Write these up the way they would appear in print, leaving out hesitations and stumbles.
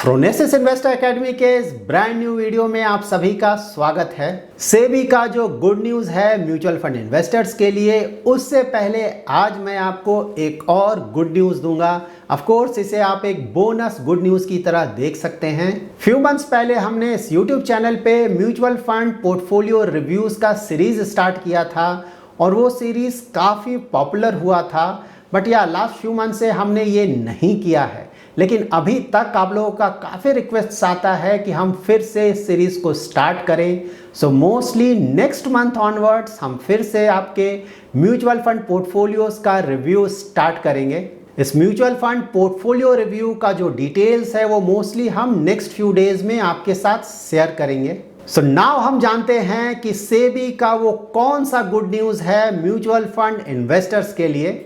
Phronesis investor academy के इस brand new video में आप सभी का स्वागत है। सेबी का जो गुड न्यूज़ है म्यूचुअल फंड इन्वेस्टर्स के लिए, उससे पहले आज मैं आपको एक और गुड न्यूज़ दूंगा। ऑफ कोर्स इसे आप एक बोनस गुड न्यूज़ की तरह देख सकते हैं। फ्यू मंथ्स पहले हमने इस यूट्यूब चैनल पे म्यूचुअल फंड पोर्टफोलियो रिव्यूज़ का सीरीज स्टार्ट किया था और वो सीरीज काफ़ी पॉपुलर हुआ था, बट या लास्ट फ्यू मंथ से हमने ये नहीं किया है। लेकिन अभी तक आप लोगों का काफ़ी रिक्वेस्ट आता है कि हम फिर से इस सीरीज़ को स्टार्ट करें। So mostly next month onwards हम फिर से आपके म्यूचुअल फंड पोर्टफोलियोज का रिव्यू स्टार्ट करेंगे। इस म्यूचुअल फंड पोर्टफोलियो रिव्यू का जो डिटेल्स है वो मोस्टली हम नेक्स्ट फ्यू डेज में आपके साथ शेयर करेंगे। सो नाउ हम जानते हैं कि सेबी का वो कौन सा गुड न्यूज़ है म्यूचुअल फंड इन्वेस्टर्स के लिए।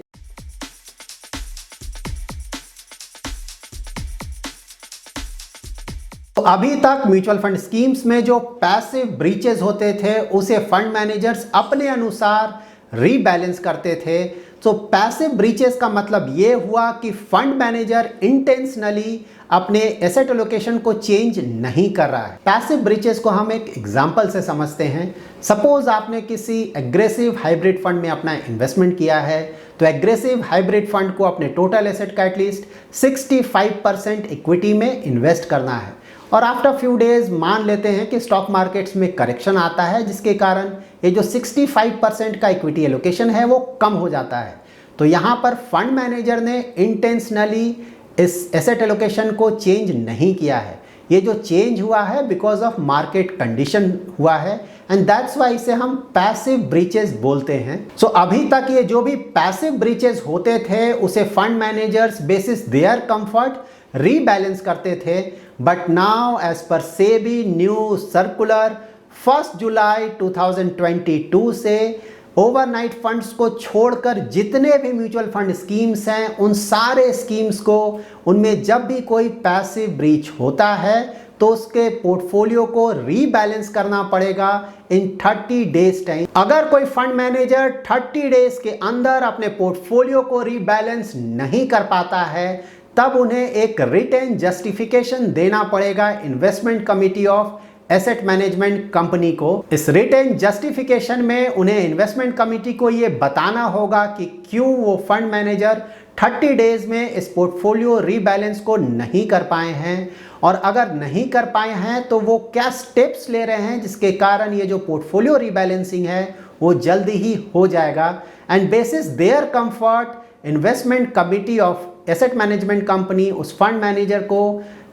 तो अभी तक म्यूचुअल फंड स्कीम्स में जो पैसिव ब्रीचेस होते थे उसे फंड मैनेजर्स अपने अनुसार रीबैलेंस करते थे। तो पैसिव ब्रीचेस का मतलब ये हुआ कि फंड मैनेजर इंटेंशनली अपने एसेट एलोकेशन को चेंज नहीं कर रहा है। पैसिव ब्रीचेस को हम एक एग्जांपल से समझते हैं। सपोज आपने किसी एग्रेसिव हाइब्रिड फंड में अपना इन्वेस्टमेंट किया है, तो एग्रेसिव हाइब्रिड फंड को अपने टोटल एसेट का एटलीस्ट 65% इक्विटी में इन्वेस्ट करना है। और आफ्टर फ्यू डेज मान लेते हैं कि स्टॉक मार्केट्स में करेक्शन आता है, जिसके कारण ये जो 65% का इक्विटी एलोकेशन है वो कम हो जाता है। तो यहाँ पर फंड मैनेजर ने इंटेंशनली इस एसेट एलोकेशन को चेंज नहीं किया है। ये जो चेंज हुआ है बिकॉज ऑफ मार्केट कंडीशन हुआ है, एंड दैट्स वाई इसे हम पैसिव ब्रीचेस बोलते हैं। सो अभी तक ये जो भी पैसिव ब्रीचेस होते थे उसे fund managers basis there comfort rebalance करते थे, but now as per SEBI new circular 1 जुलाई 2022 से ओवरनाइट फंड्स को छोड़कर जितने भी म्यूचुअल फंड स्कीम्स हैं उन सारे स्कीम्स को, उनमें जब भी कोई पैसिव ब्रीच होता है तो उसके पोर्टफोलियो को रीबैलेंस करना पड़ेगा इन 30 डेज टाइम। अगर कोई फंड मैनेजर 30 डेज के अंदर अपने पोर्टफोलियो को रीबैलेंस नहीं कर पाता है तब उन्हें एक रिटेन जस्टिफिकेशन देना पड़ेगा investment committee of asset management company को। इस रिटेन जस्टिफिकेशन में उन्हें इन्वेस्टमेंट कमिटी को ये बताना होगा कि क्यों वो फंड मैनेजर 30 डेज में इस पोर्टफोलियो रीबैलेंस को नहीं कर पाए हैं, और अगर नहीं कर पाए हैं तो वो क्या स्टेप्स ले रहे हैं जिसके कारण ये जो पोर्टफोलियो रीबैलेंसिंग है वो जल्दी ही हो जाएगा। And bases there comfort investment committee of asset management company उस फंड मैनेजर को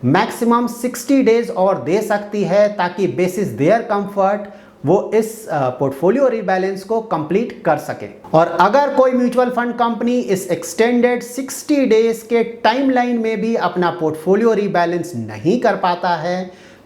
मैक्सिमम 60 डेज और दे सकती है, ताकि बेसिस देयर कंफर्ट वो इस पोर्टफोलियो रीबैलेंस को कंप्लीट कर सके। और अगर कोई म्यूचुअल फंड कंपनी इस एक्सटेंडेड 60 डेज के टाइमलाइन में भी अपना पोर्टफोलियो रीबैलेंस नहीं कर पाता है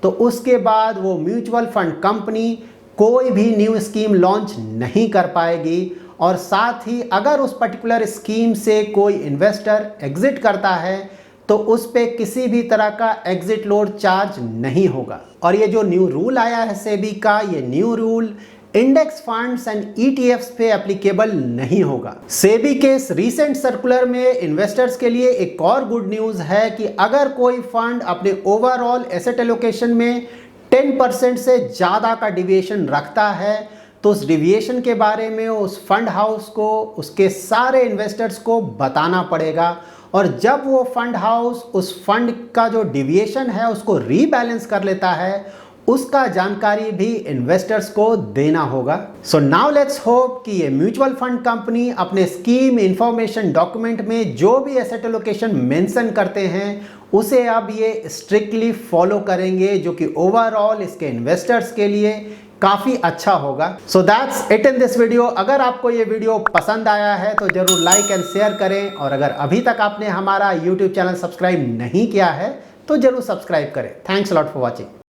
तो उसके बाद वो म्यूचुअल फंड कंपनी कोई भी न्यू स्कीम लॉन्च नहीं कर पाएगी। और साथ ही अगर उस पर्टिकुलर स्कीम से कोई इन्वेस्टर एग्जिट करता है तो उस पे किसी भी तरह का एग्जिट लोड चार्ज नहीं होगा। और ये जो न्यू रूल आया है सेबी का, ये new rule index funds and ETFs पे एप्लीकेबल नहीं होगा। सेबी के इस रीसेंट सर्कुलर में इन्वेस्टर्स के लिए एक और गुड न्यूज़ है कि अगर कोई फंड अपने ओवरऑल एसेट एलोकेशन में 10% से ज़्यादा का डिविएशन रखता है तो उस डिविएशन के बारे में उस फंड हाउस को उसके सारे इन्वेस्टर्स को बताना पड़ेगा। और जब वो फंड हाउस उस फंड का जो डिविएशन है उसको रीबैलेंस कर लेता है उसका जानकारी भी इन्वेस्टर्स को देना होगा। सो नाउ लेट्स होप कि ये म्यूचुअल फंड कंपनी अपने स्कीम इंफॉर्मेशन डॉक्यूमेंट में जो भी एसेट एलोकेशन मेंशन करते हैं उसे अब ये स्ट्रिक्टली फॉलो करेंगे, जो कि ओवरऑल इसके इन्वेस्टर्स के लिए काफ़ी अच्छा होगा। So that's it in this video. अगर आपको ये वीडियो पसंद आया है तो जरूर लाइक एंड शेयर करें, और अगर अभी तक आपने हमारा यूट्यूब चैनल सब्सक्राइब नहीं किया है तो जरूर सब्सक्राइब करें। Thanks a lot for watching.